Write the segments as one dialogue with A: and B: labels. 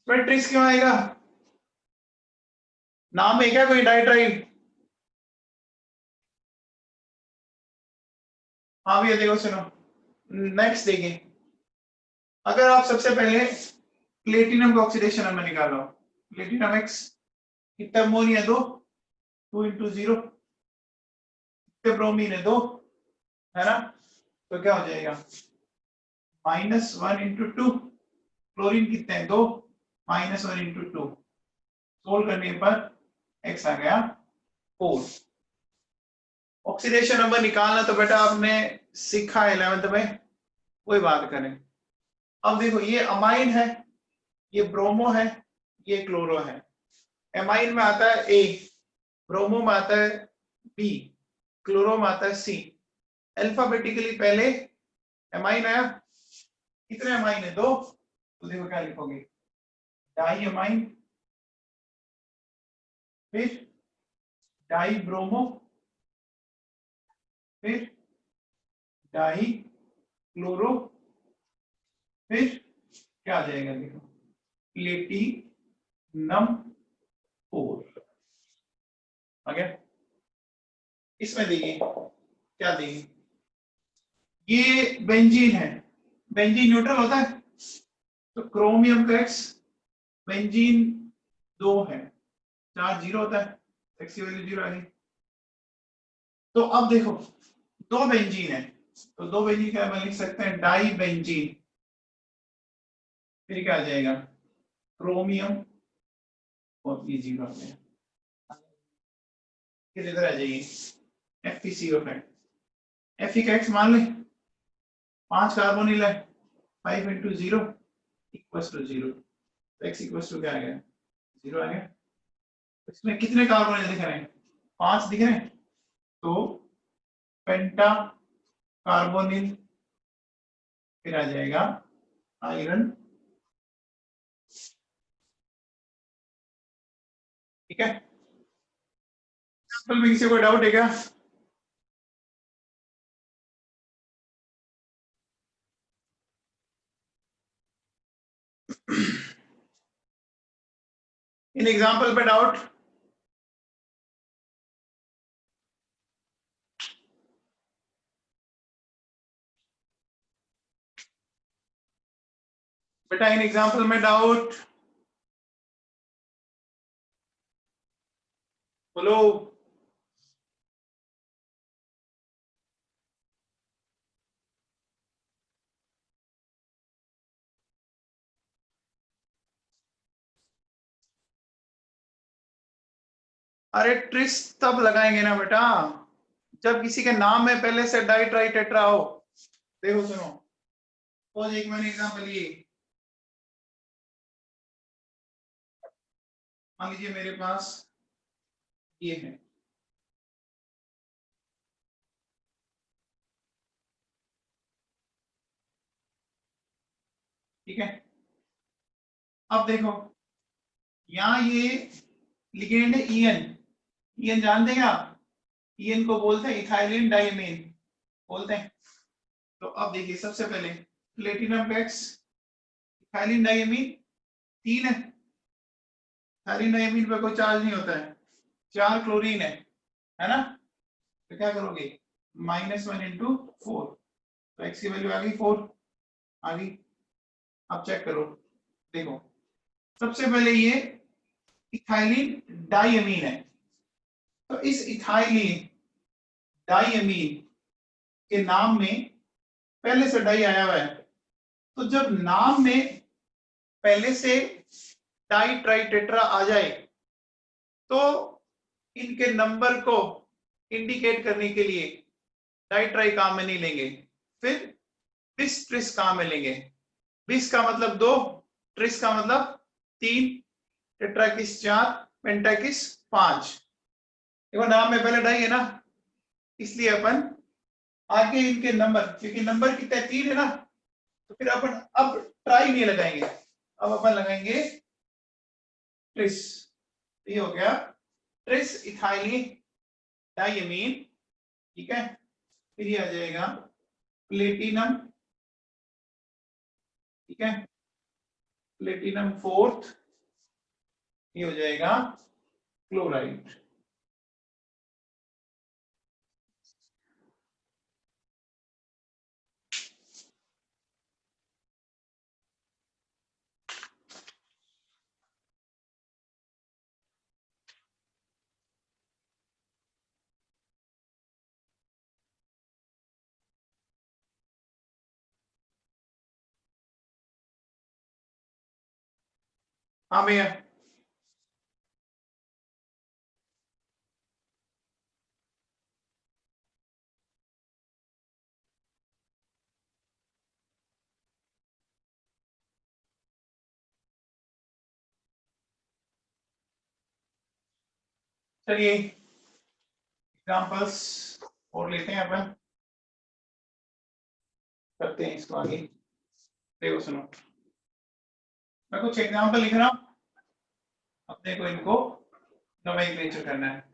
A: Tris क्यों आएगा? नाम है क्या कोई डाइट्राइल? हाँ भैया देखो सुनो, नेक्स्ट देखिए, अगर आप सबसे पहले प्लेटिनम का ऑक्सीडेशन नंबर निकालो, प्लेटिनम एक्स कितना अमोनिया 2, 2 इंटू 0, कितने ब्रोमीन है 2, है ना? तो क्या हो जाएगा -1 इंटू 2, क्लोरीन कितने हैं 2, -1 इंटू 2, सोल्व करने पर एक्स आ गया 4। ऑक्सीडेशन नंबर निकालना तो बेटा आपने सीखा 11th में, वही बात करें। अब देखो ये अमाइन है, ये ब्रोमो है, ये क्लोरो है। एमाइन में आता है ए, ब्रोमो में आता है बी, क्लोरो में आता है सी। अल्फाबेटिकली पहले एमाइन आया, कितने एमाइन है 2, तो देखो क्या लिखोगे, डाई एमाइन, फिर डाई ब्रोमो, फिर डाई क्लोरो, फिर क्या आ जाएगा देखो प्लेटिनम 4 आ गया। इसमें देखिए क्या देखिए, ये बेंजीन है, बेंजीन न्यूट्रल होता है, तो क्रोमियम का एक्स, बेंजीन 2 है, चार्ज 0 होता है, एक्स की वैल्यू 0 आ गई। तो अब देखो दो बेंजीन है, तो दो बेंजीन क्या हम लिख सकते हैं, डाई बेंजीन, फिर क्या आ जाएगा क्रोमियम, और ये 0 आ गया। फिर इधर आ जाइए FeCO5, Fe का एक्स मान ले, 5 कार्बोनिल है, 5 इंटू 0 इक्वल्स टू 0, तो एक्स इक्वल्स टू क्या आ गया 0 आ गया। इसमें कितने कार्बोनिल दिख रहे हैं, 5 दिख रहे हैं, तो पेंटा कार्बोनिल, फिर आ जाएगा आयरन, ठीक है। एग्जाम्पल में किसी को डाउट है क्या? इन एग्जाम्पल पे डाउट? बेटा इन एग्जाम्पल में डाउट बोलो। अरे ट्रिस तब लगाएंगे ना बेटा जब किसी के नाम में पहले से डाई ट्राई टेट्रा हो। देखो सुनो, तो एक मैंने एग्जाम्पल ये, मान लीजिए मेरे पास ये है, ठीक है। अब देखो यहाँ ये लिगेंड है ईएन, ईएन जानते हैं आप, ईएन को बोलते हैं इथाइलिन डाइमीन बोलते हैं। तो अब देखिए सबसे पहले प्लेटिनम का एक्स, इथाइलिन डाइमीन 3 है, इथाइलिन डाइमीन पे कोई चार्ज नहीं होता है, 4 क्लोरीन है ना? तो क्या करोगे -1 इंटू 4, तो एक्स की वैल्यू आ गई 4 आ गई। अब चेक करो, देखो सबसे पहले ये इथाइलिन डाइमीन है, तो इस इथाइलिन डाइमीन के नाम में पहले से डाई आया हुआ है, तो जब नाम में पहले से डाई ट्राई टेट्रा आ जाए तो इनके नंबर को इंडिकेट करने के लिए डाई ट्राई काम में नहीं लेंगे, फिर बिस ट्रिस काम में लेंगे। बिस का मतलब 2, ट्रिस का मतलब 3, टेट्राकिस 4, पेंटाकिस 5। देखो नाम में पहले डाई है ना, इसलिए अपन आगे इनके नंबर, क्योंकि नंबर कितना 3 है ना, तो फिर अपन अब ट्राई नहीं लगाएंगे, अब अपन लगाएंगे ट्रिस। ये हो गया ट्रिस इथाइलिन डाइमीन, ठीक है। फिर ये आ जाएगा प्लेटिनम, ठीक है। प्लेटिनम फोर्थ, ये हो जाएगा क्लोराइड। हाँ भैया, चलिए एग्जांपल्स और लेते हैं अपन, करते हैं इसको आगे। देखो सुनो, मैं कुछ एग्जांपल लिख रहा हूं, अपने को इनको नोमेनक्लेचर करना है।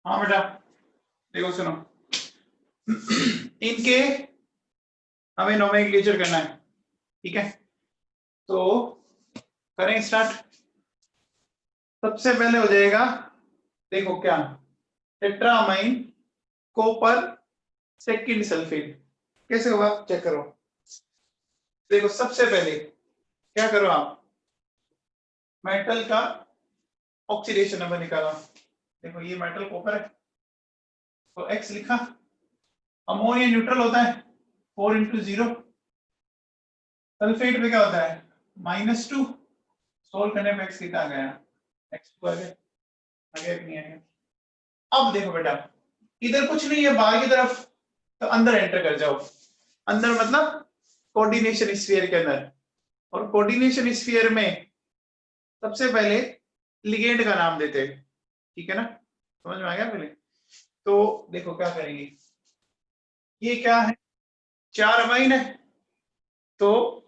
A: हाँ बेटा, देखो सुनो, इनके हमें नोमेनक्लेचर करना है, ठीक है? तो करें स्टार्ट। सबसे पहले हो जाएगा, देखो क्या, टेट्रामाइन कॉपर सेकंड सल्फेट। कैसे होगा चेक करो। देखो सबसे पहले क्या करो आप, मेटल का ऑक्सीडेशन नंबर निकाला। देखो ये मेटल कॉपर है, तो X लिखा। अमोनिया न्यूट्रल होता है 4 × 0। सल्फेट पे क्या होता है -2। सोल्व करने पे X कितना आ गया, X2 आ गया, आगे नहीं आएगा। अब देखो बेटा, इधर कुछ नहीं है बाहर की तरफ, तो अंदर एंटर कर जाओ। अंदर मतलब कोऑर्डिनेशन स्फीयर के अंदर, और कोऑर्डिनेशन स्फीयर में सबसे पहले लिगेंड का नाम देते हैं, ठीक है ना? समझ में आ गया पहले? तो देखो क्या करेंगे, ये क्या है, 4 अमाइन है, तो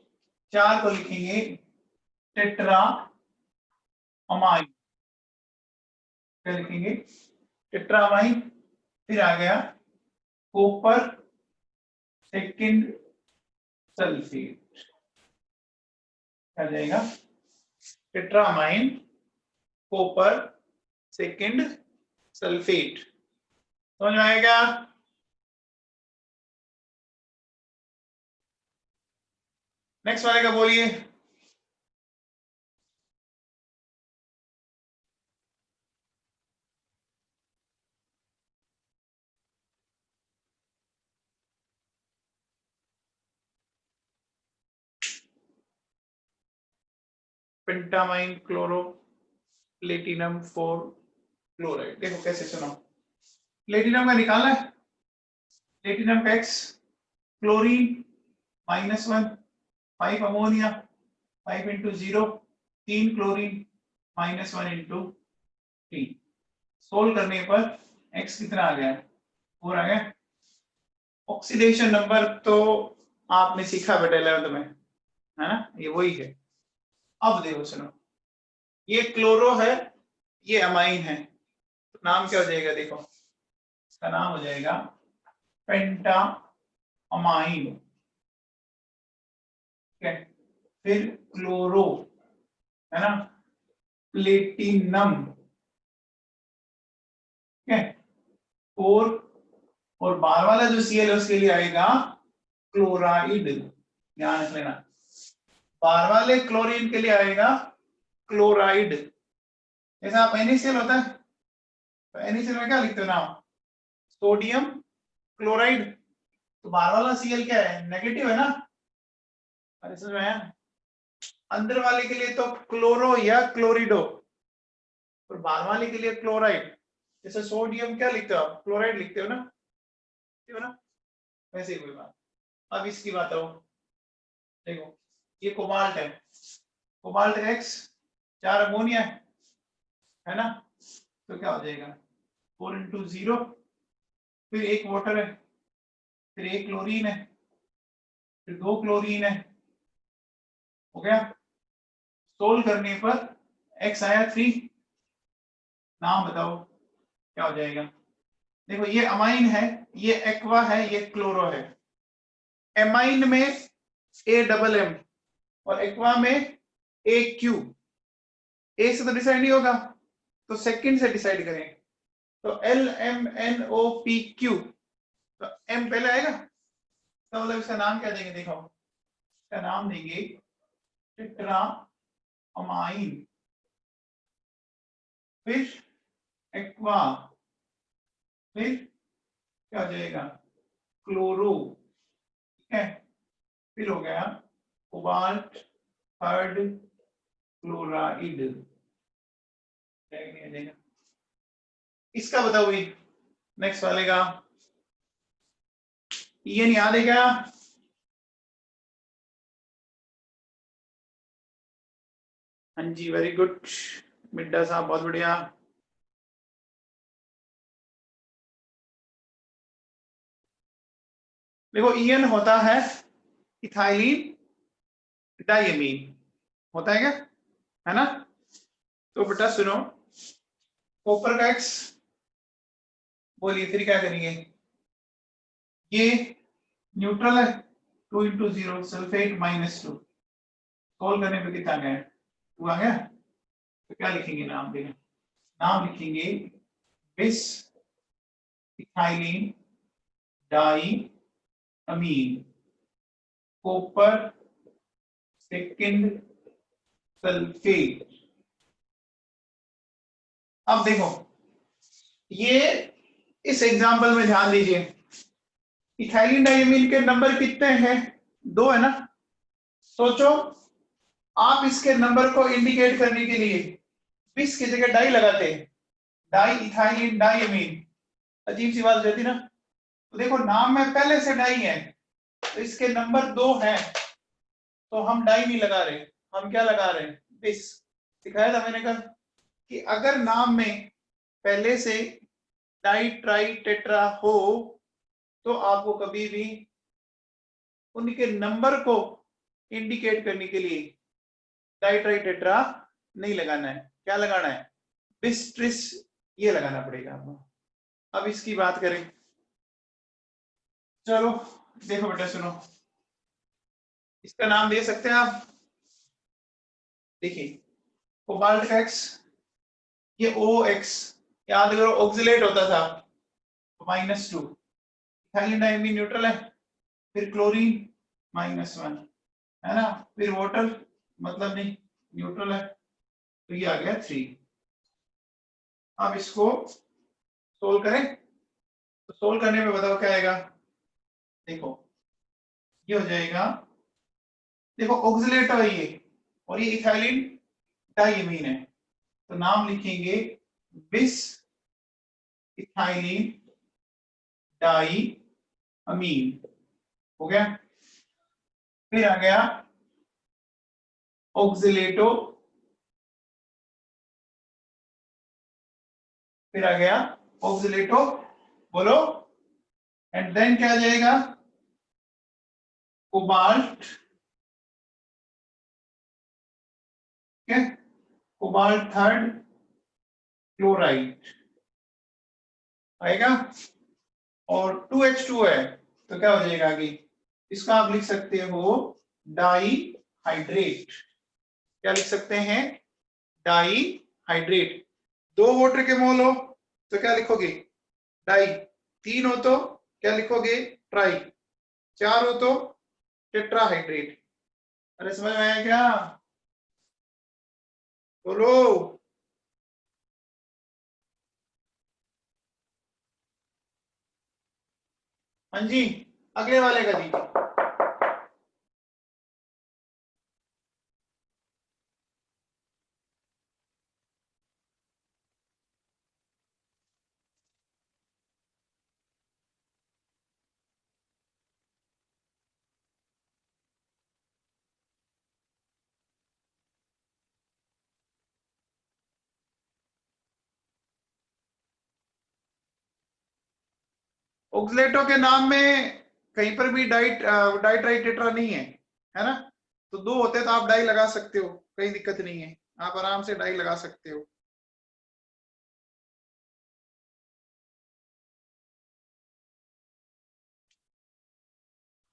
A: 4 को लिखेंगे टेट्रा अमाइन। क्या लिखेंगे, टेट्रा अमाइन। फिर आ गया कॉपर सेकंड सल्फेट, आ जाएगा टेट्रामाइन कॉपर सेकंड सल्फेट। समझ में आएगा? नेक्स्ट वाले का बोलिए। पेंटामाइन क्लोरो प्लेटिनम 4 क्लोराइड। देखो कैसे, सुनो, प्लेटिनम का निकालना है, प्लेटिनम का X, chlorine -1, 5 ammonia, 5 × 0, 3 chlorine, -1 × 3। Solve करने पर X कितना आ गया, 4 आ गया। ऑक्सीडेशन नंबर तो आपने सीखा बेटा 11th में, है ना? ये वही है। अब देखो सुनो, ये क्लोरो है, ये अमाइन है, तो नाम क्या हो जाएगा, देखो इसका नाम हो जाएगा पेंटामाइन। ठीक है, फिर क्लोरो, है ना, प्लेटिनम, ठीक है, और बार वाला जो Cl है उसके लिए आएगा क्लोराइड। ध्यान रख लेना, बार वाले क्लोरीन के लिए आएगा क्लोराइड। जैसा आप NaCl होता है तो NaCl में क्या लिखते हो नाम, सोडियम क्लोराइड। तो बार वाला Cl क्या है, नेगेटिव है ना। अरे समझ में आया, अंदर वाले के लिए तो क्लोरो या क्लोरिडो, और बार वाले के लिए क्लोराइड। जैसे सोडियम क्या लिखते हो आप, क्लोराइड लिखते हो ना, लिखते हो ना, वैसे ही कोई बात। अब इसकी बात हो, देखो ये कोबाल्ट है, कोबाल्ट X, 4 अमोनिया है ना, तो क्या हो जाएगा 4 × 0, फिर एक वाटर है, फिर एक क्लोरीन है, फिर 2 क्लोरीन है, हो गया। सोल्व करने पर X आया 3, नाम बताओ क्या हो जाएगा। देखो ये अमाइन है, ये एक्वा है, ये क्लोरो है। एमाइन में A MM और एक्वा में AQ। ए से तो डिसाइड नहीं होगा, तो सेकंड से डिसाइड करें, तो LMNOPQ, तो M पहले आएगा, तो मतलब इसका नाम क्या देंगे, देखो इसका नाम देंगे टेट्रा अमाइन, फिर एक्वा, फिर क्या हो जाएगा क्लोरो, ठीक है, फिर हो गया कोबाल्ट थर्ड क्लोराइड। इसका बताओ भाई, नेक्स्ट वाले का EN याद है क्या, हाँ जी वेरी गुड मिड्डा साहब, बहुत बढ़िया। देखो EN होता है इथाइलिन डायमीन, होता है क्या, है ना। तो बेटा सुनो, कॉपर का X बोलिए, फिर क्या करेंगे, ये न्यूट्रल है, 2 × 0 सल्फेट -2, सोल्व करने पे कितना गया 2 आ गया, तो क्या लिखेंगे नाम, देखें नाम लिखेंगे बिस इथाइलिन डाई अमीन, कॉपर सेकंड सल्फेट। अब देखो ये इस एग्जांपल में ध्यान दीजिए, इथाइलिन डाइमीन के नंबर कितने हैं, 2 है ना। सोचो आप इसके नंबर को इंडिकेट करने के लिए बिस की जगह डाई लगाते, डाई इथाइलिन डाइमीन, अजीब सी बात रहती ना। तो देखो नाम में पहले से डाई है, तो इसके नंबर 2 हैं, तो हम डाई नहीं लगा रहे, हम क्या लगा रहे हैं, बिस। सिखाया था मैंने कहा कि अगर नाम में पहले से डाई ट्राई टेट्रा हो तो आपको कभी भी उनके नंबर को इंडिकेट करने के लिए डाई ट्राई टेट्रा नहीं लगाना है, क्या लगाना है, बिस ट्रिस, ये लगाना पड़ेगा आपको। अब इसकी बात करें, चलो देखो बेटा सुनो, इसका नाम दे सकते हैं आप, देखिए कोबाल्ट का X, ये OX, याद करो ऑक्सिलेट होता था -2, इथाइलिन डाइमीन न्यूट्रल है, फिर क्लोरीन -1, है ना, फिर वाटर मतलब नहीं न्यूट्रल है, तो ये आ गया 3। अब इसको सोल्व करें, तो सोल्व करने में बताओ क्या आएगा, देखो ये हो जाएगा, देखो ऑक्सिलेट है ये, और ये इथाइलिन डाइमीन है, तो नाम लिखेंगे बिस इथाइलिन डाई अमीन, हो गया। फिर आ गया ऑक्सिलेटो, फिर आ गया ऑक्सिलेटो, बोलो, एंड देन क्या आ जाएगा कोबाल्ट, ठीक है, कोबाल्ट थर्ड क्लोराइड, आएगा। और 2H2 है तो क्या हो जाएगा आगे, इसका आप लिख सकते हो डाई हाइड्रेट। क्या लिख सकते हैं, डाई हाइड्रेट। 2 वाटर के मोल हो तो क्या लिखोगे, डाई। 3 हो तो क्या लिखोगे, ट्राई। 4 हो तो टेट्राहाइड्रेट। अरे समझ में आया क्या, बोलो। हाँ जी, अगले वाले का दीजिए। ऑक्सलेटो के नाम में कहीं पर भी डाइट डाई ट्राई टेट्रा नहीं है ना। तो 2 होते तो आप डाई लगा सकते हो, कोई दिक्कत नहीं है, आप आराम से डाई लगा सकते हो।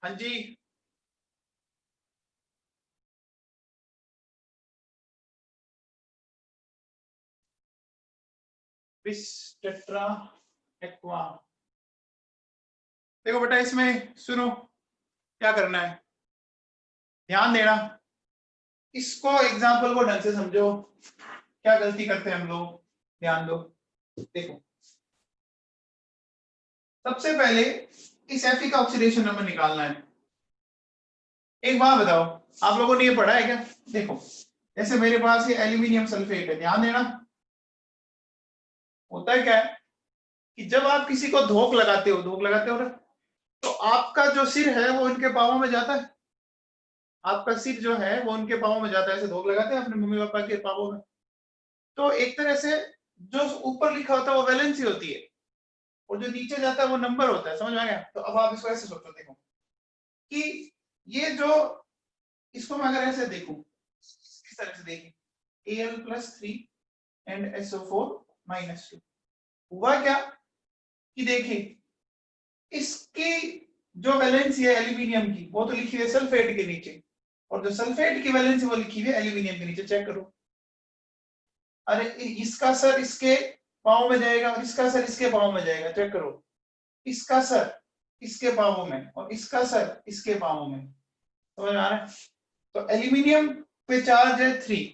A: हाँ जी, बिस टेट्रा एक्वा। देखो बेटा इसमें सुनो, क्या करना है, ध्यान देना, इसको एग्जाम्पल को ढंग से समझो। क्या गलती करते हैं हम लोग, ध्यान दो। देखो सबसे पहले इस Fe का ऑक्सीडेशन नंबर निकालना है। एक बात बताओ, आप लोगों ने ये पढ़ा है क्या। देखो जैसे मेरे पास ये एल्यूमिनियम सल्फेट है, ध्यान देना। होता है क्या है कि जब आप किसी को धोख लगाते हो ना, तो आपका जो सिर है वो इनके पाँवों में जाता है। आपका सिर जो है वो उनके पाँवों में जाता है, ऐसे धोख लगाते हैं अपने मम्मी पापा के पाँवों में। तो एक तरह से जो ऊपर लिखा होता है वो वैलेंसी होती है, और जो नीचे जाता है वो नंबर होता है। समझ में आ गया। तो अब आप इसको ऐसे सोचो, देखो कि ये जो, इसको मैं अगर ऐसे देखूं, इस तरह से देखिए Al+3 एंड SO4-2, हुआ क्या कि देखिए इसकी जो वैलेंसी है एल्यूमिनियम की वो तो लिखी हुई है सल्फेट के नीचे, और जो सल्फेट की वैलेंसी वो लिखी हुई है एल्यूमिनियम के नीचे। चेक करो, अरे इसका सर इसके पाँव में जाएगा और इसका सर इसके पाँव में जाएगा। चेक करो, इसका सर इसके पाँवों में और इसका सर इसके पाँवों में। समझ में आ रहा है। तो एल्यूमिनियम पे चार्ज है 3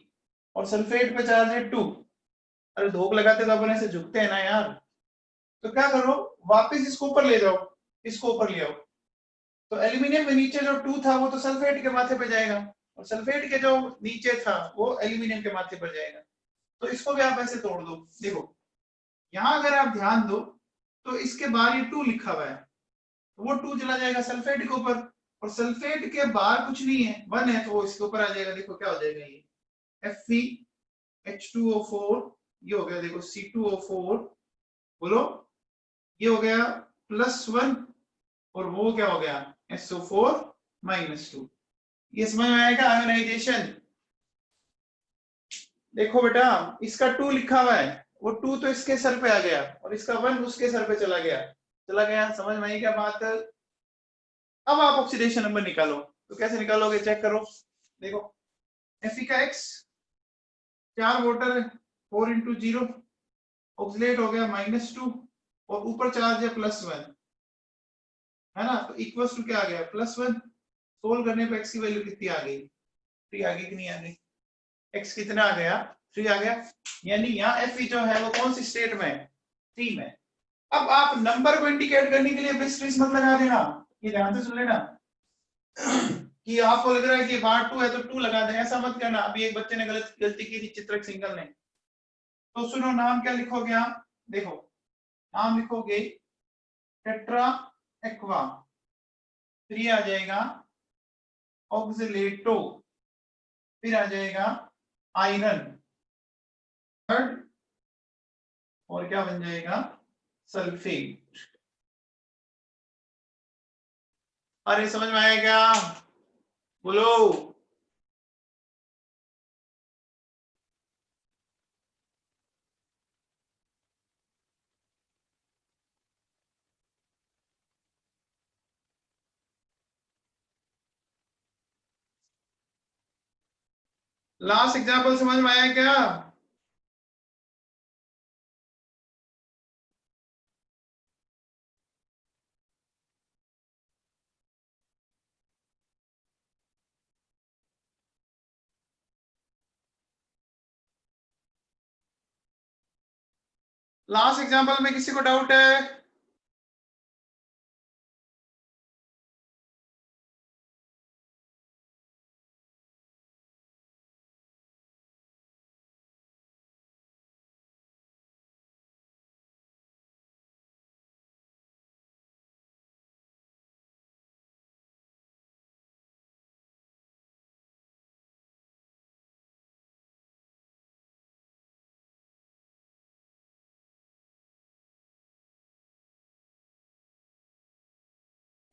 A: और सल्फेट पे चार्ज है 2। अरे धोख लगाते तो अपन ऐसे झुकते हैं ना यार। तो क्या करो, वापस इसको ऊपर ले जाओ, इसको ऊपर ले आओ। तो एल्यूमिनियम के नीचे जो 2 था वो तो सल्फेट के माथे पे जाएगा, और सल्फेट के जो नीचे था वो एल्यूमिनियम के माथे पर जाएगा। तो इसको भी आप ऐसे तोड़ दो। देखो यहाँ अगर आप ध्यान दो तो इसके बाहर ये 2 लिखा हुआ है, तो वो 2 चला जाएगा सल्फेट के ऊपर, और सल्फेट के बाहर कुछ नहीं है, 1 है, तो वो इसके ऊपर आ जाएगा। देखो क्या हो जाएगा, ये Fe H2O4, ये हो गया देखो C2O4, बोलो, ये हो गया +1, और वो क्या हो गया SO4-2। ये समझ में आएगा आयोनाइजेशन। देखो बेटा इसका 2 लिखा हुआ है, वो 2 तो इसके सर पे आ गया और इसका 1 उसके सर पे चला गया। चला गया, समझ में आई क्या बात। अब आप ऑक्सीडेशन नंबर निकालो, तो कैसे निकालोगे, चेक करो। देखो Fe का X 4 वोटर 4 × 0, ऑक्सीलेट हो गया -2, और ऊपर चार्ज है +1, है ना। तो इक्वल्स टू क्या आ गया, +1। सोल्व करने पे x की वैल्यू कितनी आ गई, 3 आ गई कि नहीं आ गई। x कितना आ गया, 3 आ गया। यानी यहाँ Fe जो है वो कौन सी स्टेट में है, 3 में। अब आप नंबर को इंडिकेट करने के लिए बिस्ट्रिस मत लगा देना, ये ध्यान से सुन लेना। कि आपको लग रहा है कि बार 2 है तो 2 लगा दें, ऐसा मत करना। अभी एक बच्चे ने गलती की थी, चित्रक सिंगल ने। तो सुनो, नाम क्या लिखोगे आप, देखो नाम लिखोगे टेट्रा एक्वा, फिर ये आ जाएगा ऑक्सीलेटो, फिर आ जाएगा आयरन, थर्ड, और क्या बन जाएगा, सल्फेट। अरे समझ में आया क्या, बोलो। लास्ट एग्जाम्पल समझ में आया क्या? लास्ट एग्जाम्पल में किसी को डाउट है?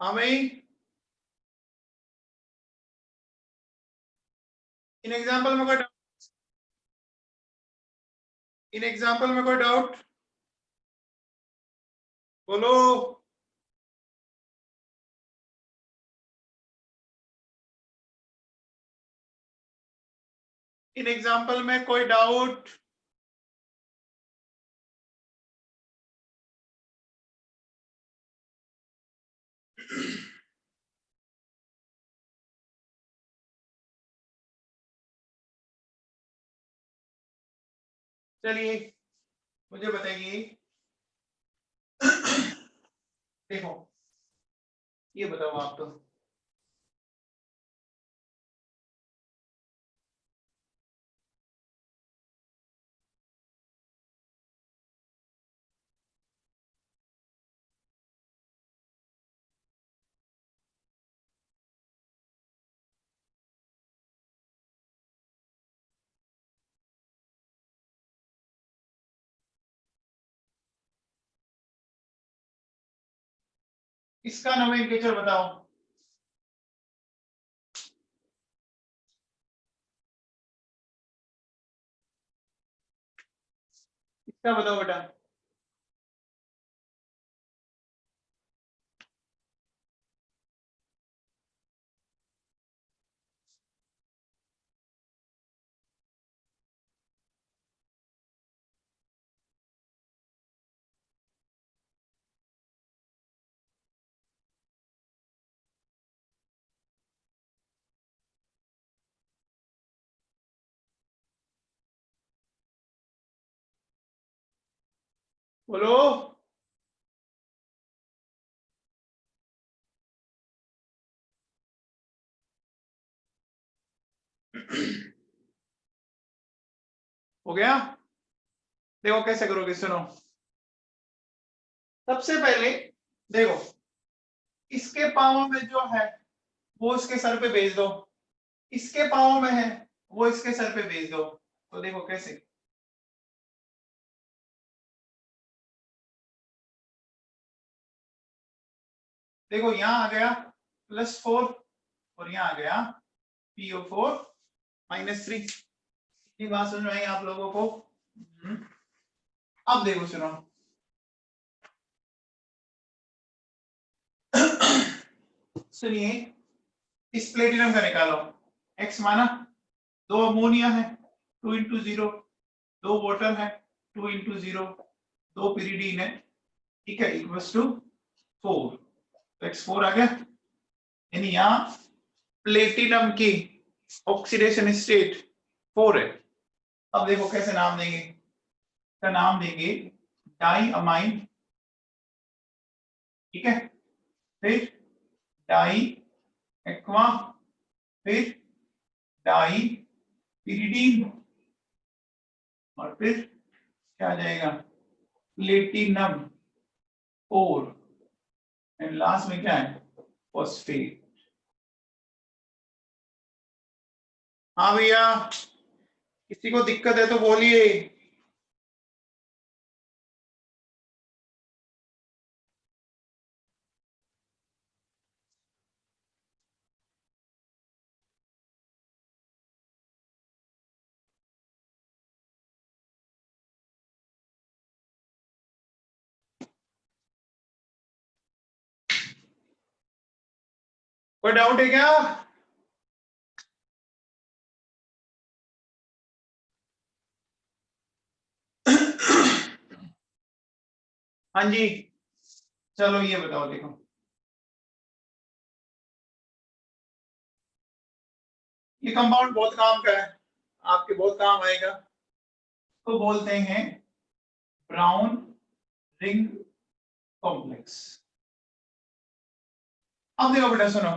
A: हाँ भाई, इन एग्जाम्पल में कोई इन एग्जाम्पल में कोई डाउट? बोलो। इन एग्जाम्पल में कोई डाउट? चलिए मुझे बताइए। देखो, ये बताओ आप तो, इसका नोमेनक्लेचर बताओ। इसका बताओ बेटा। बोलो। हो गया? देखो कैसे करोगे, सुनो। सबसे पहले देखो, इसके पाँव में जो है वो इसके सर पे भेज दो, इसके पाँव में है वो इसके सर पे भेज दो। तो देखो कैसे। देखो यहाँ आ गया +4 और यहाँ आ गया PO4-3। ये बात समझ में आई आप लोगों को? अब देखो सुनो। सुनिए, इस प्लेटिनम का निकालो। X माना, 2 अमोनिया है 2 इंटू 0, 2 वाटर है 2 इंटू 0, 2 पिरीडीन है, ठीक है, इक्वल्स टू 4। तो X4 आ गया। यानी यहाँ प्लेटिनम की ऑक्सीडेशन स्टेट 4 है। अब देखो कैसे नाम देंगे, का नाम देंगे डाई अमाइन, ठीक है, फिर डाई एक्वा, फिर डाई पिरिडीन, और फिर क्या आ जाएगा, प्लेटिनम 4, एंड लास्ट में क्या है, फॉस्फेट। हाँ भैया, किसी को दिक्कत है तो बोलिए। कोई डाउट है क्या? हाँ जी, चलो ये बताओ, देखो ये कंपाउंड बहुत काम का है, आपके बहुत काम आएगा। तो बोलते हैं ब्राउन रिंग कॉम्प्लेक्स। अब देखो बेटा सुनो,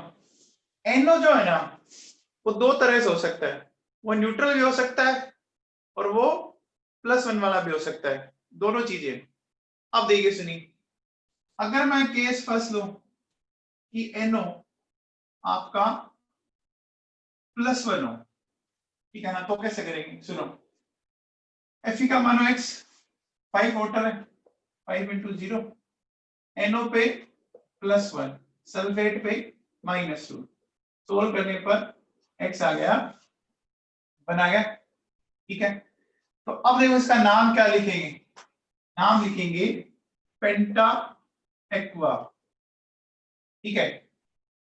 A: NO जो है ना वो दो तरह से हो सकता है, वो न्यूट्रल भी हो सकता है और वो +1 वाला भी हो सकता है, दोनों चीजें। अब देखिए सुनिए, अगर मैं केस फर्स्ट लूं कि NO आपका +1 हो, ठीक है ना, तो कैसे करेंगे सुनो, Fe का मानो x 5 वाटर है, 5 × 0, NO पे +1, सल्फेट पे -2, सोल्व करने पर x आ गया, बना गया, ठीक है। तो अब देखो इसका नाम क्या लिखेंगे, नाम लिखेंगे पेंटा एक्वा, ठीक है।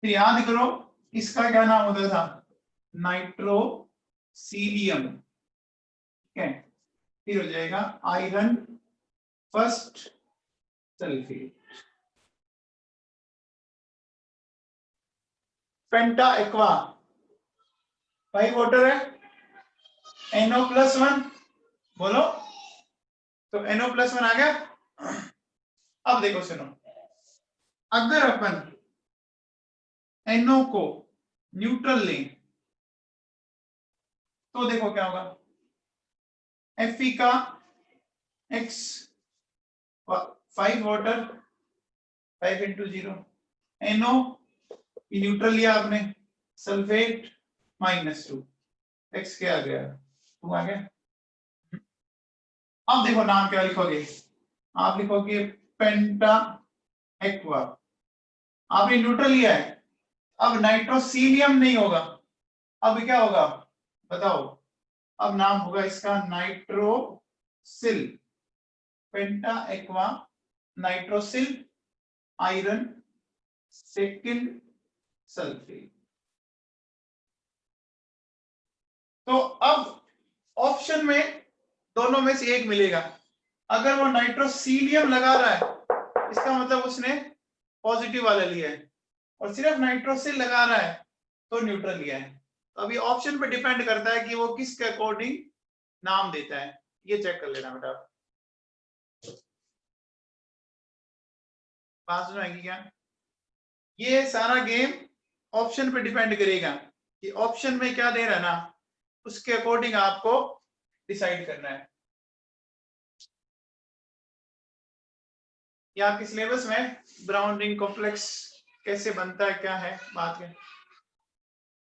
A: फिर याद करो इसका क्या नाम होता था, नाइट्रोसीलियम, ठीक है। फिर हो जाएगा आयरन फर्स्ट सल्फेट, पेंटा एक्वा 5 वाटर है, NO+1, बोलो, तो NO+1 आ गया। अब देखो सुनो, अगर अपन NO को न्यूट्रल लें तो देखो क्या होगा, Fe का x 5 वाटर 5 × 0, NO न्यूट्रल लिया आपने, सल्फेट -2, x क्या आ गया, 2 आ गया। अब देखो नाम क्या लिखोगे, आप लिखोगे पेंटा एक्वा, आपने न्यूट्रल लिया है, अब नाइट्रोसीलियम नहीं होगा, अब क्या होगा बताओ, अब नाम होगा इसका nitrosyl, penta aqua nitrosyl iron second sulphate. तो अब ऑप्शन में दोनों में से एक मिलेगा, अगर वो नाइट्रोसीलियम लगा रहा है इसका मतलब उसने पॉजिटिव वाला लिया है, और सिर्फ नाइट्रोसिल लगा रहा है तो न्यूट्रल लिया है। तो अभी ऑप्शन पे डिपेंड करता है कि वो किसके अकॉर्डिंग नाम देता है, ये चेक कर लेना बेटा। बात सुनाएगी क्या, ये सारा गेम ऑप्शन पे डिपेंड करेगा कि ऑप्शन में क्या दे रहा है ना, उसके अकॉर्डिंग आपको डिसाइड करना है। ये आपके सिलेबस में ब्राउन रिंग कॉम्प्लेक्स कैसे बनता है, क्या है बात है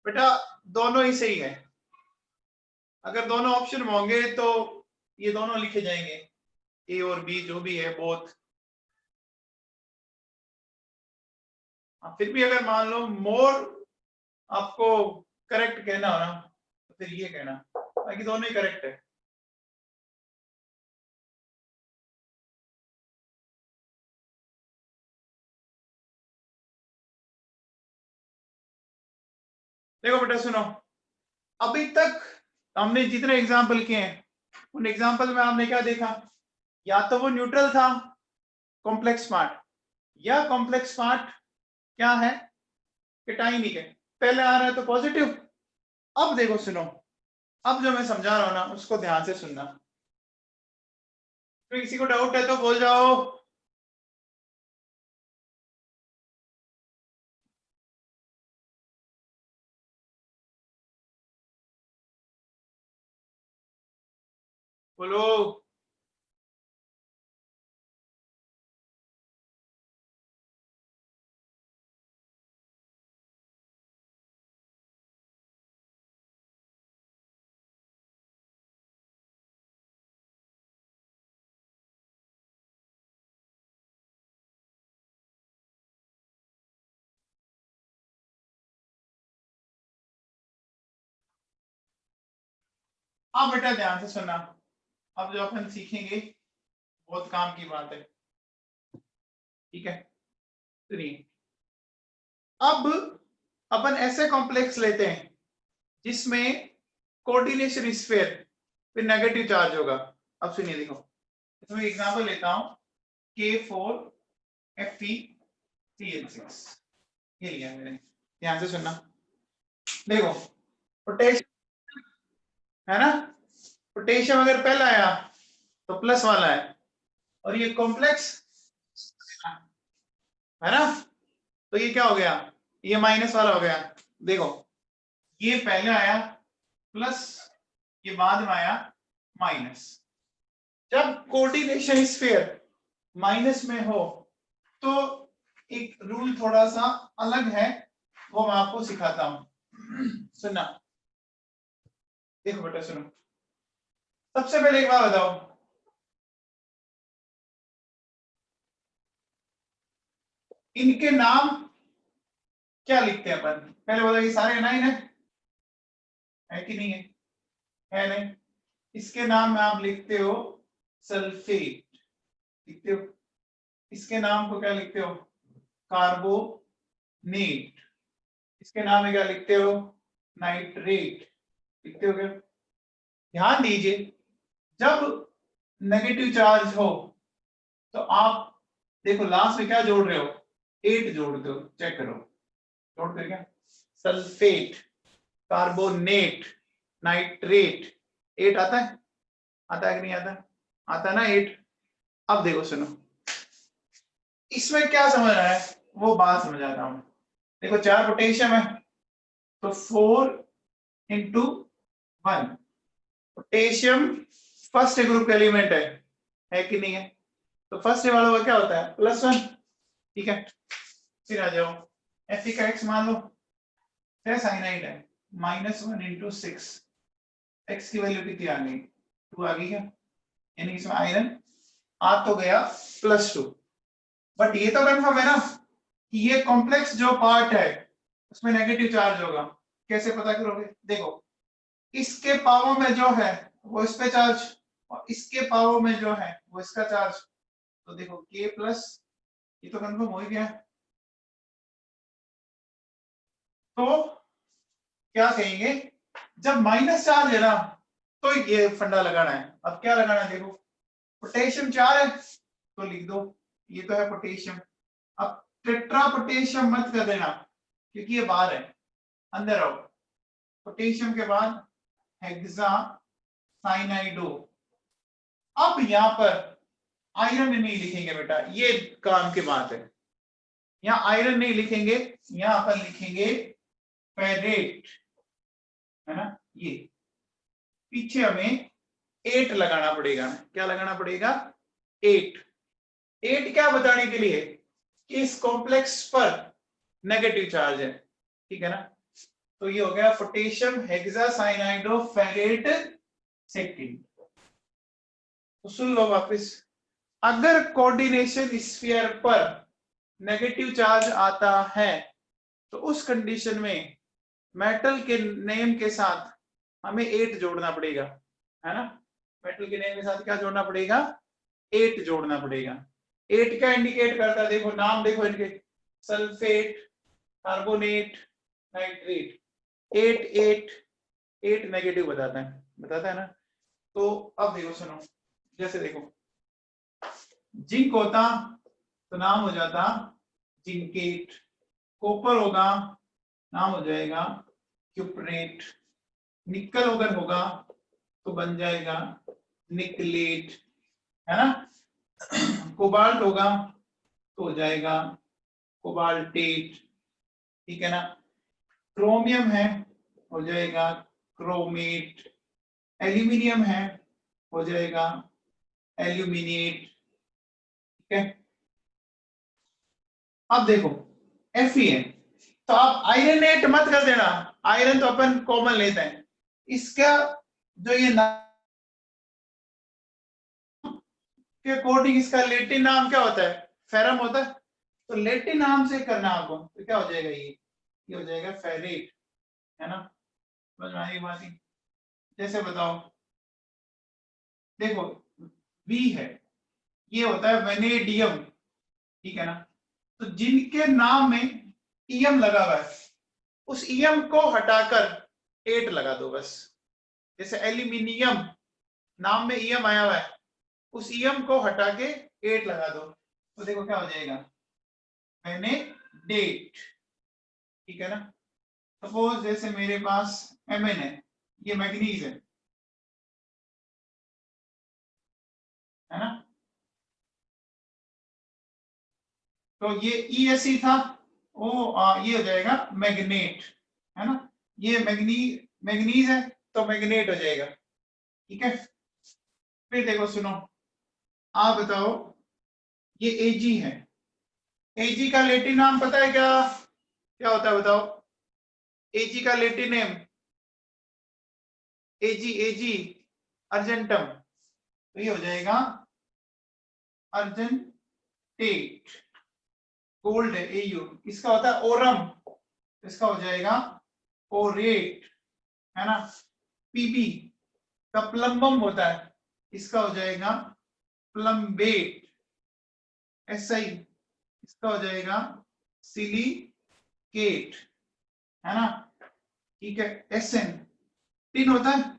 A: बेटा, दोनों ही सही है। अगर दोनों ऑप्शन में होंगे तो ये दोनों लिखे जाएंगे, ए और बी जो भी है बोथ। फिर भी अगर मान लो मोर आपको करेक्ट कहना हो ना तो फिर ये कहना, बाकी दोनों ही करेक्ट है। देखो बेटा सुनो, अभी तक हमने जितने एग्जाम्पल किए हैं उन एग्जाम्पल में आपने क्या देखा, या तो वो न्यूट्रल था कॉम्प्लेक्स पार्ट, या कॉम्प्लेक्स पार्ट क्या है कैटाइनिक है, पहले आ रहा है तो पॉजिटिव। अब देखो सुनो, अब जो मैं समझा रहा हूं ना उसको ध्यान से सुनना, तो किसी को डाउट है तो बोल जाओ। बोलो। हाँ बेटा ध्यान से सुनना, अब जो अपन सीखेंगे बहुत काम की बात है, ठीक है। सुनिए, अब अपन ऐसे कॉम्प्लेक्स लेते हैं जिसमें कोऑर्डिनेशन स्फीयर पे नेगेटिव चार्ज होगा। अब सुनिए देखो, इसमें एग्जांपल लेता हूं, K4FeCl6 ये लिया है मैंने। ध्यान से सुनना, देखो पोटेशियम है ना, पोटेशियम अगर पहला आया तो प्लस वाला है, और ये कॉम्प्लेक्स है ना, तो ये क्या हो गया, ये माइनस वाला हो गया। देखो ये पहले आया प्लस, ये बाद में आया माइनस। जब कोऑर्डिनेशन स्फीयर माइनस में हो तो एक रूल थोड़ा सा अलग है, वो मैं आपको सिखाता हूं। सुनना, देखो बेटा सुनो, सबसे पहले एक बात बताओ, इनके नाम क्या लिखते हैं अपन, पहले बताओ, ये सारे एनाइन है कि नहीं है नहीं, इसके नाम में आप लिखते हो सल्फेट, लिखते हो, इसके नाम को क्या लिखते हो, कार्बोनेट, इसके नाम में क्या लिखते हो, नाइट्रेट, लिखते हो क्या। ध्यान दीजिए, जब नेगेटिव चार्ज हो तो आप देखो लास्ट में क्या जोड़ रहे हो, 8 जोड़ते हो, चेक करो, जोड़ते हो क्या, सल्फेट, कार्बोनेट, नाइट्रेट, 8 आता है, आता है कि नहीं आता, आता है ना 8। अब देखो सुनो, इसमें क्या समझ रहा है वो बात समझ आता हूं। देखो 4 पोटेशियम है तो 4 इंटू 1, पोटेशियम फर्स्ट ग्रुप का एलिमेंट है कि नहीं है, तो फर्स्ट वाला वो क्या होता है, +1, ठीक है। फिर आ जाओ, Fe का x मान लो, साइनाइड है, -1 इंटू 6, x की वैल्यू कितनी आ गई, 2 आ गई क्या, यानी इसमें आयरन आ तो गया +2, बट ये तो कंफर्म है ना कि ये कॉम्प्लेक्स जो पार्ट है उसमें नेगेटिव चार्ज होगा। कैसे पता करोगे, देखो इसके पावर में जो है वो इस पे चार्ज, और इसके पावर में जो है वो इसका चार्ज, तो देखो K प्लस, ये तो कंफर्म हो ही गया। तो क्या कहेंगे, जब माइनस चार्ज है ना तो ये फंडा लगाना है। अब क्या लगाना है, देखो पोटेशियम 4 है तो लिख दो, ये तो है पोटेशियम। अब टेट्रा पोटेशियम मत कर देना क्योंकि ये बाहर है, अंदर आओ, पोटेशियम के बाद हेक्सा साइनाइडो। अब यहां पर आयरन नहीं लिखेंगे बेटा, ये काम की बात है, यहां आयरन नहीं लिखेंगे, यहां अपन लिखेंगे फेरेट, है ना, ये पीछे हमें 8 लगाना पड़ेगा। क्या लगाना पड़ेगा, 8। 8 क्या बताने के लिए कि इस कॉम्प्लेक्स पर नेगेटिव चार्ज है, ठीक है ना। तो ये हो गया पोटेशियम हेक्सासाइनाइडोफेरेट सेकेंड। तो सुन लो वापस, अगर कोऑर्डिनेशन स्फीयर पर नेगेटिव चार्ज आता है तो उस कंडीशन में मेटल के नेम के साथ हमें 8 जोड़ना पड़ेगा, है ना, मेटल के नेम के साथ क्या जोड़ना पड़ेगा, 8 जोड़ना पड़ेगा। 8 क्या इंडिकेट करता है, देखो नाम देखो इनके, सल्फेट, कार्बोनेट, नाइट्रेट, 8 8 8 नेगेटिव बताता है ना। तो अब देखो सुनो, जैसे देखो जिंक होता तो नाम हो जाता जिंकेट, कॉपर होगा नाम हो जाएगा क्यूप्रेट, निकल अगर होगा तो बन जाएगा निकलेट, है ना, कोबाल्ट होगा तो हो जाएगा कोबाल्टेट, ठीक है ना, क्रोमियम है हो जाएगा क्रोमेट, एल्यूमिनियम है हो जाएगा एल्यूमिनेट, ठीक है। अब देखो Fe है तो आप आयरनेट मत कर देना, आयरन तो अपन कॉमन लेते हैं, इसका जो ये नाम के अकॉर्डिंग इसका लेटिन नाम क्या होता है, फेरम होता है, तो लेटिन नाम से करना आपको, तो क्या हो जाएगा, ये हो जाएगा फेरेट, है ना, समझ में आई बात ही। जैसे बताओ, देखो वी है, ये होता है वेनेडियम, ठीक है ना, तो जिनके नाम में ईएम लगा हुआ है उस ईएम को हटाकर 8 लगा दो बस। जैसे एल्यूमिनियम नाम में ईएम आया हुआ है, उस ईएम को हटा के 8 लगा दो, तो देखो क्या हो जाएगा, मैंने डेट, ठीक है ना। सपोज जैसे मेरे पास Mn है, ये मैग्नीज है ना, तो ये ESE था, ये हो जाएगा मैग्नेट, है ना। ये मैग्नीज है तो मैग्नेट हो जाएगा, ठीक है। फिर देखो सुनो, आप बताओ, ये Ag है, Ag का लेटिन नाम पता है क्या, क्या होता है बताओ, Ag का लेटिन नेम, Ag अर्जेंटम, तो ये हो जाएगा अर्जेंटेट, गोल्ड है AU, इसका होता है ओरम, इसका हो जाएगा ओरेट, है ना। Pb का प्लम्बम होता है, इसका हो जाएगा प्लम्बेट। SI इसका हो जाएगा सिलिकेट, है ना, ठीक है। SN टिन होता है,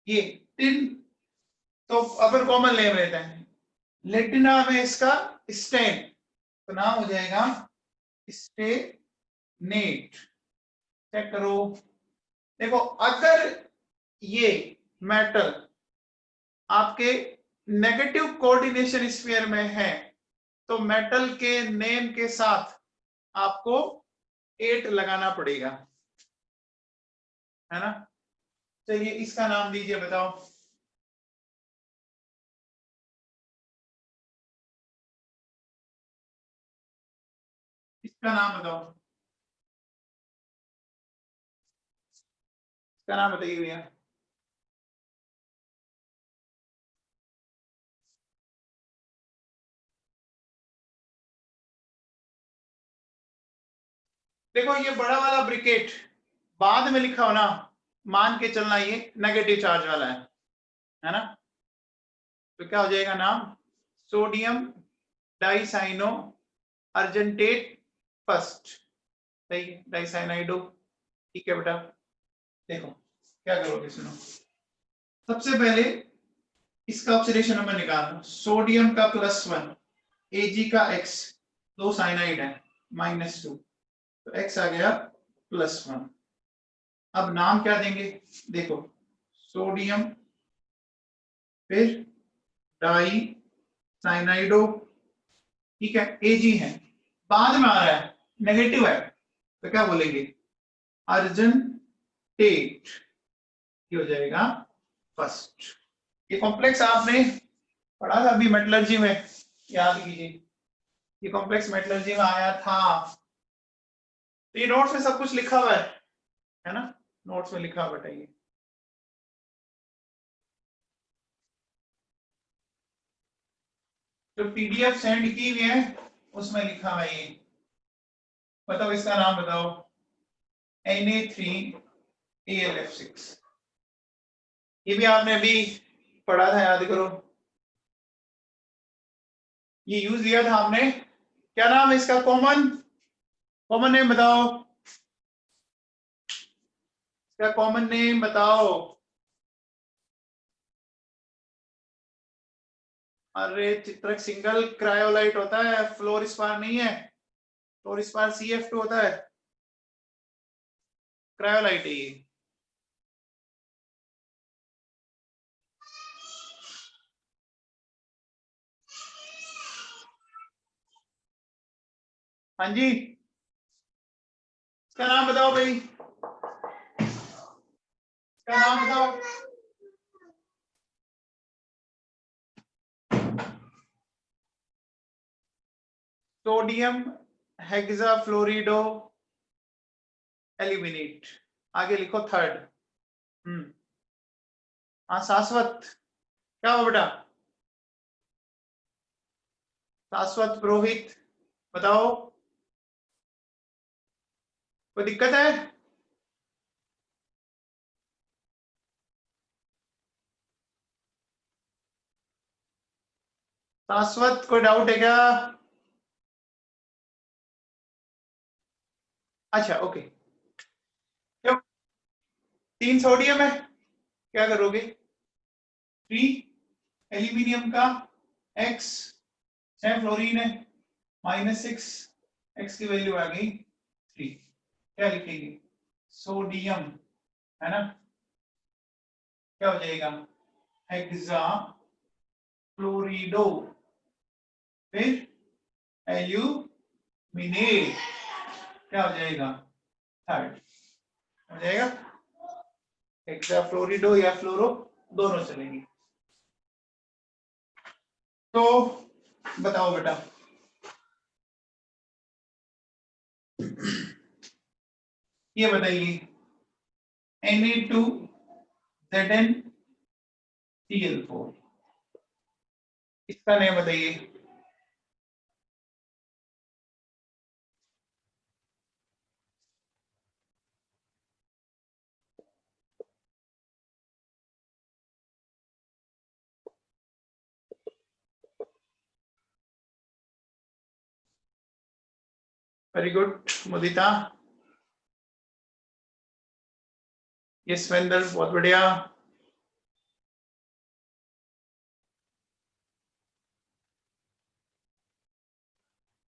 A: ये टिन तो अपर कॉमन नेम रहता है, लेटिन नाम है इसका स्टेन, तो नाम हो जाएगा स्टेनेट। चेक करो, देखो अगर ये मेटल आपके नेगेटिव कोऑर्डिनेशन स्फीयर में है तो मेटल के नेम के साथ आपको 8 लगाना पड़ेगा, है ना। चलिए इसका नाम दीजिए, बताओ। इसका नाम बताओ, इसका नाम बताइए भैया। देखो ये बड़ा वाला ब्रिकेट बाद में लिखा हो ना, मान के चलना ये नेगेटिव चार्ज वाला है ना। तो क्या हो जाएगा नाम, सोडियम डाइसाइनो अर्जेंटेट फर्स्ट, सही है, डाइसाइनाइडो, ठीक है बेटा। देखो क्या करोगे, सुनो, सबसे पहले इसका ऑक्सीडेशन नंबर निकालना, सोडियम का +1, Ag का X, दो साइनाइड है -2, तो X आ गया +1। अब नाम क्या देंगे, देखो सोडियम फिर डाई साइनाइडो, ठीक है। Ag है, बाद में आ रहा है, नेगेटिव है, तो क्या बोलेंगे, अर्जेंटेट, ये हो जाएगा फर्स्ट। ये कॉम्प्लेक्स आपने पढ़ा था अभी मेटलर्जी में, याद कीजिए, ये कॉम्प्लेक्स मेटलर्जी में आया था। तो ये नोट्स में सब कुछ लिखा हुआ है ना, नोट्स में लिखा हुआ बताइए। जो PDF सेंड की हुई है उसमें लिखा हुआ है ये, बताओ इसका नाम बताओ, Na3AlF6, ये भी आपने अभी पढ़ा था, याद करो, ये यूज दिया था हमने। क्या नाम है इसका, कॉमन कॉमन नेम बताओ, इसका कॉमन नेम बताओ। अरे चित्रक सिंगल क्रायोलाइट होता है, फ्लोरिस्पार नहीं है, फ्लोरिस्पार CF2 होता है, क्रायोलाइट है ये। हाँ जी, इसका नाम बताओ भाई, इसका नाम बताओ। सोडियम हेक्साफ्लोरिडो एल्यूमिनेट, आगे लिखो थर्ड। हाँ शाश्वत, क्या हो बेटा, शाश्वत पुरोहित, बताओ, कोई दिक्कत है। शाश्वत कोई डाउट है क्या, अच्छा ओके। 3 सोडियम है, क्या करोगे, 3 एल्यूमिनियम का X 6 फ्लोरीन है, -6, x की वैल्यू आ गई 3। क्या लिखेंगे? सोडियम, है ना, क्या हो जाएगा? हेक्सा फ्लोरिडो, फिर एल्यूमिनेट, क्या हो जाएगा? थर्ड हो जाएगा। हेक्सा फ्लोरिडो या फ्लोरो दोनों चलेंगे। तो बताओ बेटा, ये बताइए Na2ZnCl4, इसका नेम बताइए। वेरी गुड मुदिता। यस वेंदर, बहुत बढ़िया।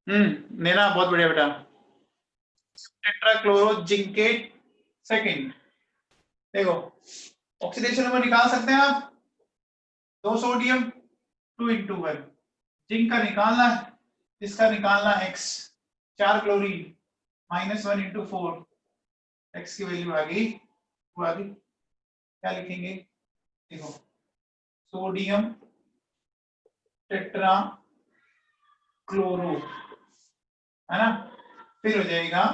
A: नैना बहुत बढ़िया बेटा। टेट्राक्लोरोजिंकेट सेकंड। देखो ऑक्सीडेशन नंबर निकाल सकते हैं आप, 2 सोडियम 2 × 1, जिंक का निकालना है, इसका निकालना x, 4 क्लोरीन -1 × 4, x की वैल्यू आ गई, क्या लिखेंगे? देखो सोडियम टेट्रा क्लोरो, है ना, फिर हो जाएगा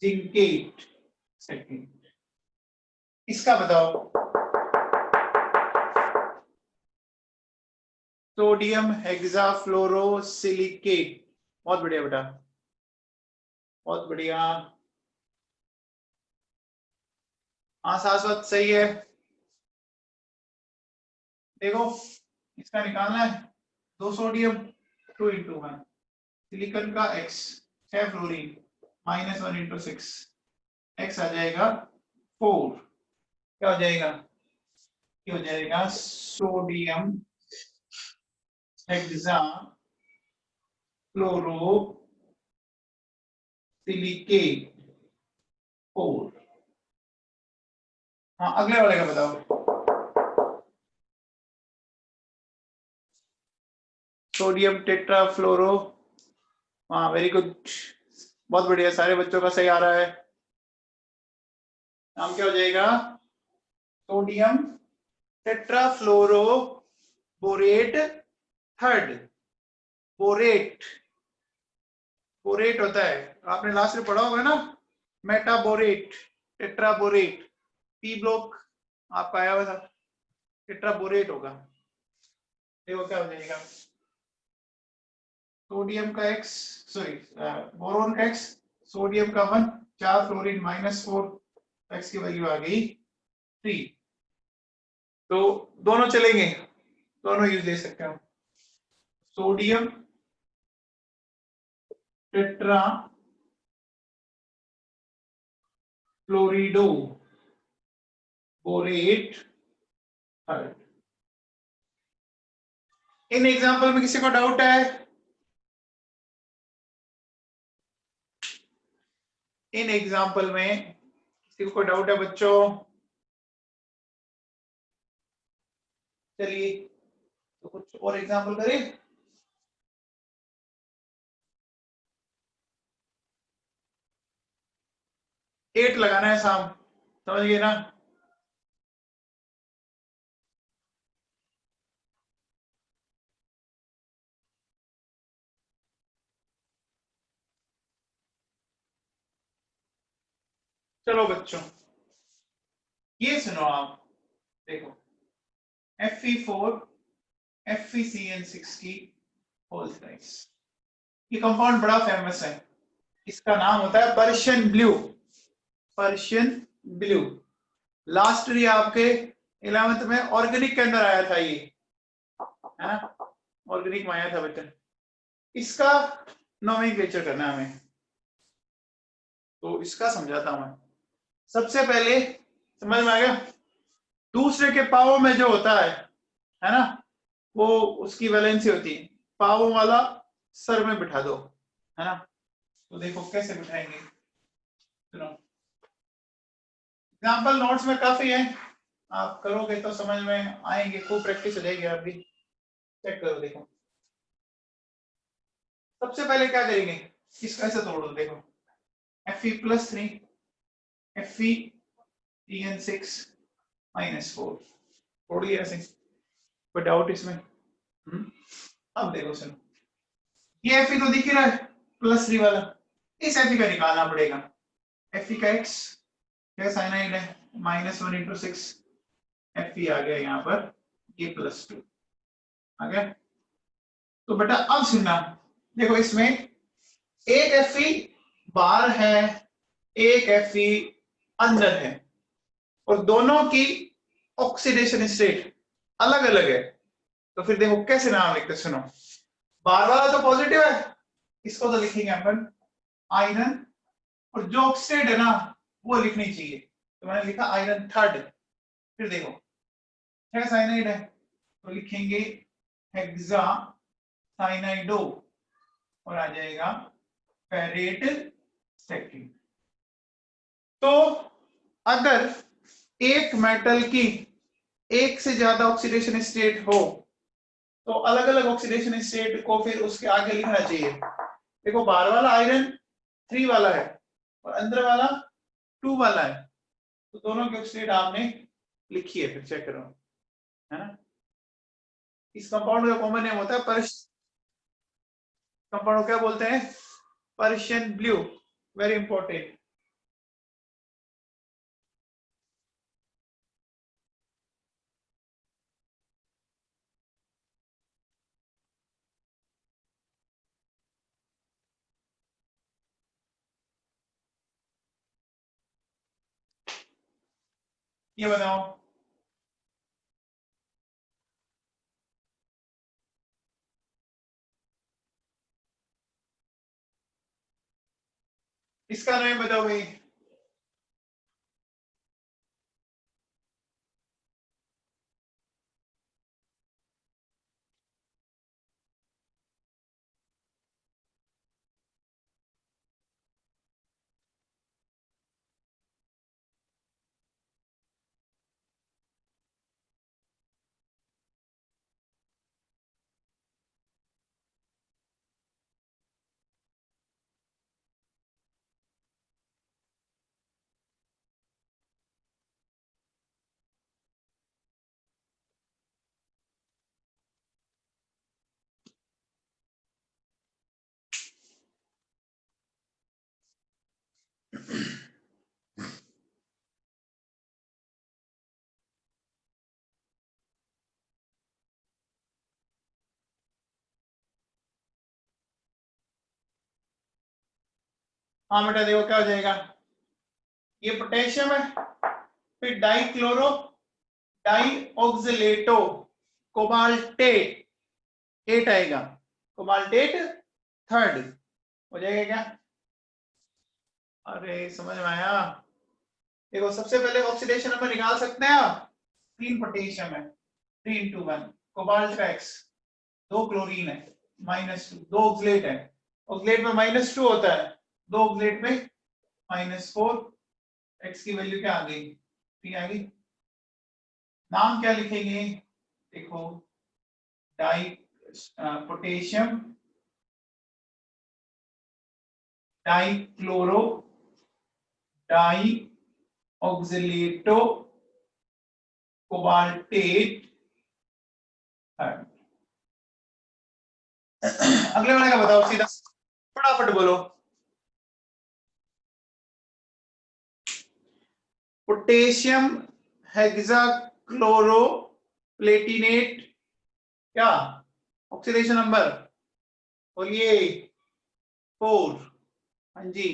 A: जिंकेट सेकंड। इसका बताओ, सोडियम हेक्साफ्लोरोसिलिकेट, बहुत बढ़िया बेटा, बहुत बढ़िया। हाँ शाश्वत सही है। देखो इसका निकालना है, 2 सोडियम 2 × 1, सिलिकॉन का x, 6 फ्लोरीन -1 × 6, x आ जाएगा 4, क्या हो जाएगा? ये हो जाएगा सोडियम हेक्सा फ्लोरो सिलिकेट 4। हाँ अगले वाले का बताओ, सोडियम टेट्राफ्लोरो, हाँ वेरी गुड, बहुत बढ़िया, सारे बच्चों का सही आ रहा है। नाम क्या हो जाएगा? Sodium tetrafluoro borate third. Borate, borate होता है, आपने लास्ट में पढ़ा होगा ना, मेटाबोरेट, टेट्राबोरेट, पी ब्लॉक आपका आया हुआ था, टेट्राबोरेट होगा। देखो क्या हो जाएगा, सोडियम का x, सॉरी बोरोन का x, सोडियम का 1, 4 फ्लोरीन -4, x की वैल्यू आ गई 3। तो दोनों चलेंगे, दोनों यूज ले सकते हो। Sodium tetra fluorido borate third. इन एग्जांपल में किसी को डाउट है? इन एग्जांपल में किसी को डाउट है बच्चों? चलिए तो कुछ और एग्जांपल करें। एट लगाना है शाम, समझ गए ना? चलो बच्चों ये सुनो आप, देखो Fe4 FeCN6 होल थ्राइस, ये कंपाउंड बड़ा फेमस है, इसका नाम होता है Persian blue. Persian blue last year आपके 11th में ऑर्गेनिक के अंदर आया था, ये है ना, ऑर्गेनिक में आया था बच्चा। इसका नोमेनक्लेचर करना है हमें, तो इसका समझाता हूं मैं। सबसे पहले समझ में आ गया, दूसरे के पावर में जो होता है ना, वो उसकी वैलेंसी होती है। पावों वाला सर में बिठा दो, है ना। तो देखो कैसे बिठाएंगे, सुनो। एग्जाम्पल नोट्स में काफी है, आप करोगे तो समझ में आएंगे, खूब प्रैक्टिस हो जाएगी। आप भी चेक करो, देखो सबसे पहले क्या करेंगे, इसको ऐसे तोड़ दो, देखो Fe+3 FeTn6 -4 तोड़ दिया ऐसे, कोई डाउट इसमें? अब देखो सुनो, ये Fe तो दिख ही रहा है +3 वाला, इस Fe का निकालना पड़ेगा। Fe का x क्या साइनाइड है, -1 × 6 Fe आ गया यहाँ पर, ये +2 आ गया। तो बेटा अब सुनना, देखो इसमें एक Fe बाहर है, एक Fe अंदर है, और दोनों की ऑक्सीडेशन स्टेट अलग अलग है। तो फिर देखो कैसे नाम लिखते, सुनो। बाहर वाला तो पॉजिटिव है, इसको तो लिखेंगे अपन आयरन, और जो ऑक्सीडेट है ना वो लिखनी चाहिए, तो मैंने लिखा आयरन 3rd। फिर देखो 6 साइनाइड है, तो लिखेंगे हेक्सा साइनाइडो, और आ जाएगा फेरेट 2nd। तो अगर एक मेटल की एक से ज्यादा ऑक्सीडेशन स्टेट हो, तो अलग अलग ऑक्सीडेशन स्टेट को फिर उसके आगे लिखना चाहिए। देखो बाहर वाला आयरन 3 वाला है, और अंदर वाला 2 वाला है, तो दोनों की ऑक्सीडेट आपने लिखी है, फिर चेक करो, है ना। इस कंपाउंड का कॉमन नेम होता है कंपाउंड को क्या बोलते हैं, पर्शियन ब्लू, वेरी इंपॉर्टेंट। ये बताओ, इसका नेम बताओ भाई। हाँ बेटा देखो क्या हो जाएगा, ये पोटेशियम है, फिर डाइक्लोरो डाइऑक्सिलेटो कोबाल्टेट 8 आएगा, कोबाल्टेट 3rd हो जाएगा क्या? अरे समझ में आया। देखो सबसे पहले ऑक्सीडेशन नंबर निकाल सकते हैं आप, 3 पोटेशियम है, 3 × 1 कोबाल्ट का x, 2 क्लोरीन है -2, 2 ऑक्सलेट है, ऑक्सलेट में -2 होता है, 2 ऑक्सलेट में -4, x की वैल्यू क्या आ गई, 3 आ गई। नाम क्या लिखेंगे, देखो di potassium dichloro dioxalato cobaltate 3rd। अगले वाले का बताओ सीधा, फटाफट बोलो। पोटेशियम हेक्साक्लोरो प्लेटिनेट क्या ऑक्सीडेशन नंबर बोलिए, 4। हाँ जी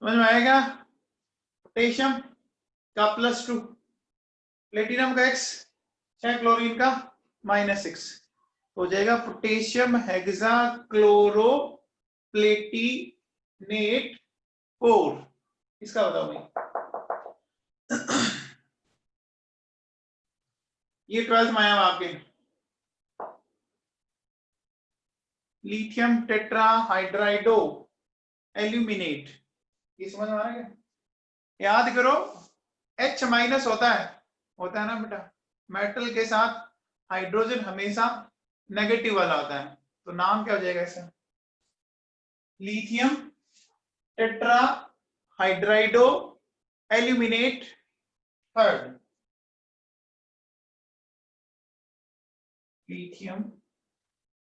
A: समझ में आएगा। पोटेशियम का +2, प्लेटिनम का x, 6 क्लोरीन का -6, हो जाएगा पोटेशियम हेक्साक्लोरो प्लेटिनेट 4। इसका बताओ भाई, ये 12th में आया आपके, लिथियम टेट्राहाइड्राइडो एल्यूमिनेट, ये समझ में आ रहा है क्या? याद करो H माइनस होता है ना बेटा, मेटल के साथ हाइड्रोजन हमेशा नेगेटिव वाला होता है, तो नाम क्या हो जाएगा इसका? Lithium tetrahydrido aluminate third, lithium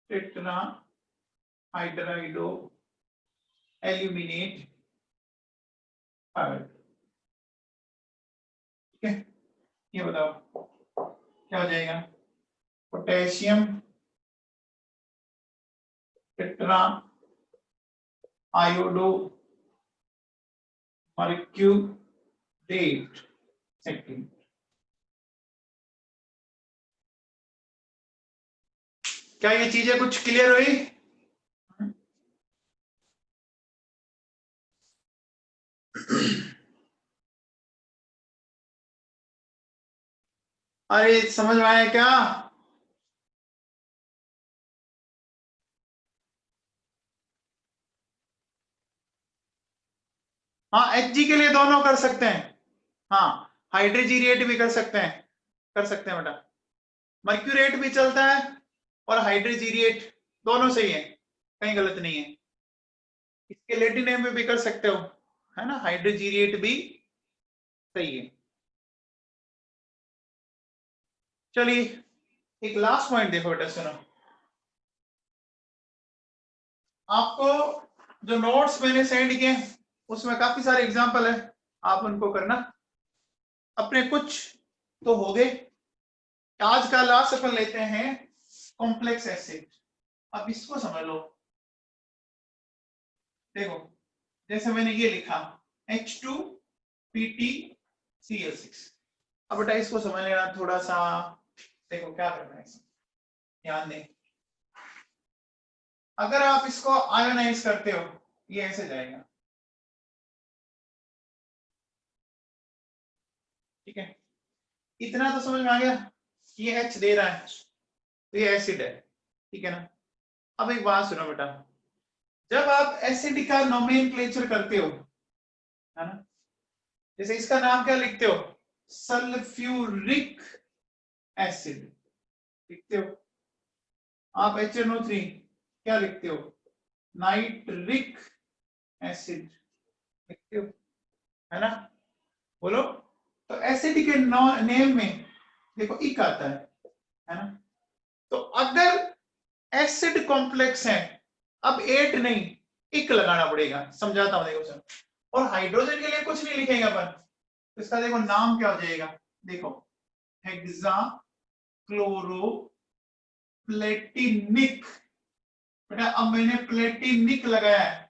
A: tetrahydrido aluminate third. ठीक है, ये बताओ क्या हो जाएगा? Potassium tetra iodo mercurate second. क्या ये चीजें कुछ क्लियर हुई? अरे समझ में आया क्या? हाँ, Hg के लिए दोनों कर सकते हैं, हाँ हाइड्रोजीरेट भी कर सकते हैं बेटा, मर्क्यूरेट भी चलता है और हाइड्रोजीरेट, दोनों सही है, कहीं गलत नहीं है। इसके लेटिन नेम में भी कर सकते हो, है ना, हाइड्रोजीरेट भी सही है। चलिए एक लास्ट पॉइंट देखो बेटा, सुनो, आपको जो नोट्स मैंने सेंड किए उसमें काफी सारे एग्जांपल है, आप उनको करना, अपने कुछ तो हो गए। आज का लास्ट अपन लेते हैं कॉम्प्लेक्स एसिड। अब इसको समझ लो, देखो जैसे मैंने ये लिखा H2PtCl6, अब बेटा इसको समझ लेना थोड़ा सा, देखो क्या करना है इसमें, ध्यान दें, अगर आप इसको आयोनाइज करते हो ये ऐसे जाएगा, ठीक है, इतना तो समझ में आ गया, ये H दे रहा है तो ये एसिड है, ठीक है ना। अब एक बात सुनो बेटा, जब आप एसिड का नोमेनक्लेचर करते हो, है ना, जैसे इसका नाम क्या लिखते हो? सल्फ्यूरिक एसिड लिखते हो। आप HNO3 क्या लिखते हो? नाइट्रिक एसिड लिखते हो, है ना, बोलो। तो एसिड के नेम में देखो इक आता है ना, तो अगर एसिड कॉम्प्लेक्स है, अब 8 नहीं इक लगाना पड़ेगा, समझाता हूं देखो सर। और हाइड्रोजन के लिए कुछ नहीं लिखेंगे अपन, तो इसका देखो नाम क्या हो जाएगा, देखो हेक्सा क्लोरो प्लेटिनिक, बेटा अब मैंने प्लेटिनिक लगाया है,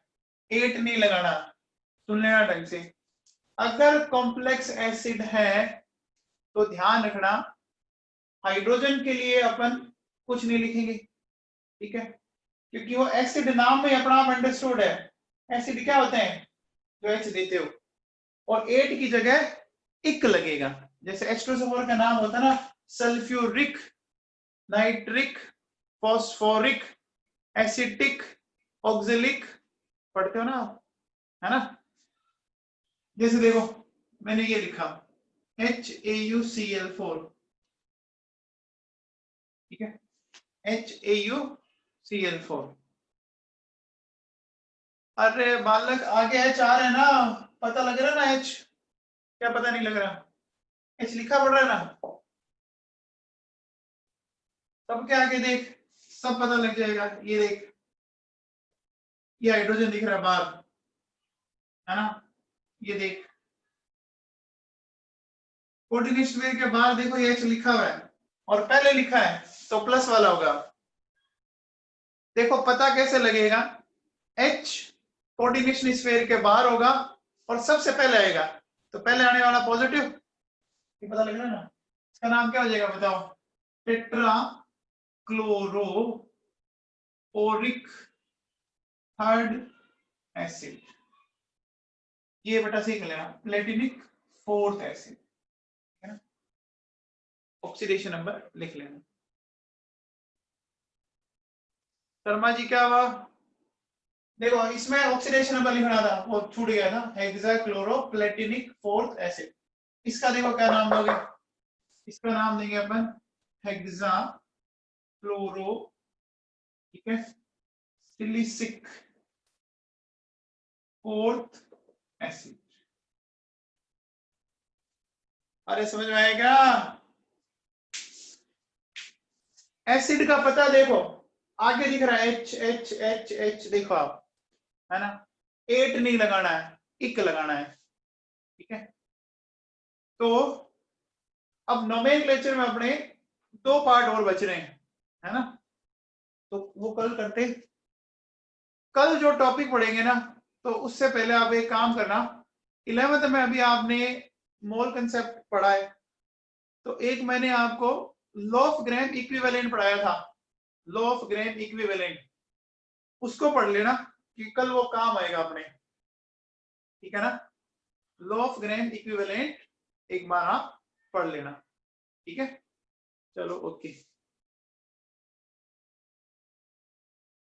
A: 8 नहीं लगाना, सुन लेना ढंग से। अगर कॉम्प्लेक्स एसिड है तो ध्यान रखना, हाइड्रोजन के लिए अपन कुछ नहीं लिखेंगे, ठीक है, क्योंकि वो एसिड नाम में अपना आप अंडरस्टूड है, एसिड क्या होते हैं जो H देते हो, और 8 की जगह इक लगेगा, जैसे H2SO4 का नाम होता है ना, sulphuric, nitric, phosphoric, acetic, oxalic, पढ़ते हो ना आप, है ना। जैसे देखो मैंने ये लिखा HAuCl4, ठीक है, HAuCl4, अरे बालक आगे H आ रहा है ना, पता लग रहा है ना H, क्या पता नहीं लग रहा, H लिखा पड़ रहा है ना, तब क्या आगे देख सब पता लग जाएगा, ये देख ये हाइड्रोजन दिख रहा है बाहर, है ना, ये देख कोऑर्डिनेट में के बाहर देखो ये H लिखा हुआ है, और पहले लिखा है तो प्लस वाला होगा, देखो पता कैसे लगेगा, H कोऑर्डिनेशन स्फीयर के बाहर होगा और सबसे पहले आएगा, तो पहले आने वाला पॉजिटिव, ये पता लग रहा है ना, इसका नाम क्या हो जाएगा बताओ? Tetra chloro Oric third acid, ये बेटा सीख लेना, प्लेटिनिक फोर्थ एसिड, है ना, ऑक्सीडेशन नंबर लिख लेना। शर्मा जी क्या हुआ? देखो इसमें ऑक्सीडेशन नंबर लिखना था, वो छूट गया था। Hexachloroplatinic fourth acid. इसका देखो क्या नाम दोगे? इसका नाम देंगे अपन हेक्साक्लोरो, ठीक है, सिलिसिक फोर्थ एसिड। अरे समझ में आया क्या? एसिड का पता देखो, आगे दिख रहा है एच एच एच एच, देखो आप, है ना, 8 नहीं लगाना है, इक लगाना है, ठीक है। तो अब नोमेनक्लेचर में अपने 2 पार्ट और बच रहे हैं, है ना, तो वो कल करते हैं। कल जो टॉपिक पढ़ेंगे ना, तो उससे पहले आप एक काम करना, 11th में अभी आपने मोल कंसेप्ट पढ़ा है, तो एक मैंने आपको लॉ ऑफ ग्राहम इक्विवेलेंट पढ़ाया था, लॉ ऑफ ग्राहम इक्विवेलेंट, उसको पढ़ लेना कि कल वो काम आएगा अपने, ठीक है ना। लॉ ऑफ ग्राहम इक्विवेलेंट एक बार आप पढ़ लेना, ठीक है। चलो ओके।